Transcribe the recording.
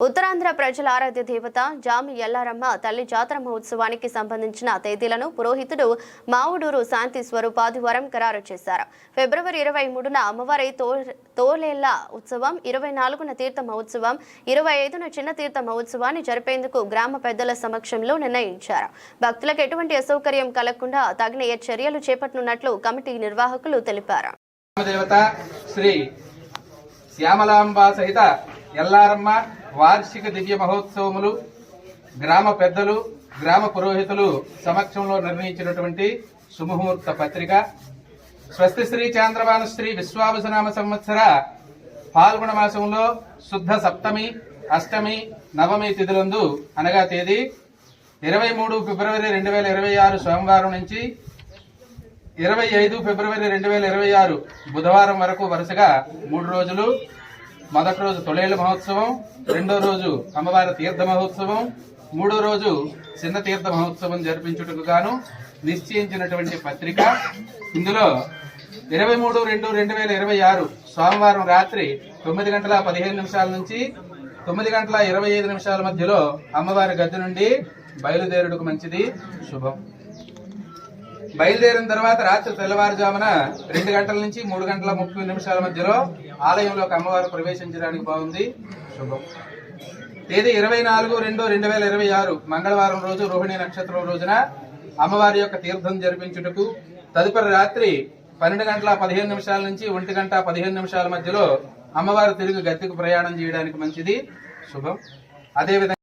ఉత్తరాంధ్ర ప్రజల ఆరాధ్య దేవత జామి ఎల్లారమ్మ తల్లి జాతర మహోత్సవానికి సంబంధించిన తేదీలను పురోహితుడు మావుడూరు శాంతి స్వరూపాదివారం ఖరారు చేశారు. ఫిబ్రవరి 23న అమ్మవారి తోలేళ్ల ఉత్సవం, 24న తీర్థ మహోత్సవం, 25న చిన్న తీర్థ మహోత్సవాన్ని జరిపేందుకు గ్రామ పెద్దల సమక్షంలో నిర్ణయించారు. భక్తులకు ఎటువంటి అసౌకర్యం కలగకుండా తగిన చర్యలు చేపట్టనున్నట్లు కమిటీ నిర్వాహకులు తెలిపారు. ఎల్లారమ్మ వార్షిక దివ్య మహోత్సవములు గ్రామ పెద్దలు, గ్రామ పురోహితులు సమక్షంలో నిర్ణయించినటువంటి శుభముహూర్త పత్రిక స్వస్తి శ్రీ చాంద్రమాన శ్రీ విశ్వావసనామ సంవత్సర పాల్గొన మాసంలో శుద్ధ సప్తమి, అష్టమి, నవమి తిథులందు అనగా తేదీ 23 ఫిబ్రవరి 2026 సోమవారం నుంచి 25 ఫిబ్రవరి 2026 బుధవారం వరకు వరుసగా 3 రోజులు మొదటి రోజు తొలేళ్ల మహోత్సవం, రెండో రోజు అమ్మవారి తీర్థ మహోత్సవం, మూడో రోజు చిన్న తీర్థ మహోత్సవం జరిపించుటకు గాను నిశ్చయించినటువంటి పత్రిక. ఇందులో 23/2/2026 సోమవారం రాత్రి 9:15 నుంచి 9:25 మధ్యలో అమ్మవారి గద్దె నుండి బయలుదేరుడుకు మంచిది, శుభం. బయలుదేరిన తర్వాత రాత్రి తెల్లవారుజామున 2 గంటల నుంచి 3:30 మధ్యలో ఆలయంలోకి అమ్మవారు ప్రవేశించడానికి బాగుంది, శుభం. తేదీ 24/2/2026 మంగళవారం రోజు రోహిణి నక్షత్రం రోజున అమ్మవారి యొక్క తీర్థం జరిపించుటకు తదుపరి రాత్రి 12:15 నుంచి 1:15 మధ్యలో అమ్మవారు తిరిగి గద్దెకు ప్రయాణం చేయడానికి మంచిది, శుభం. అదేవిధంగా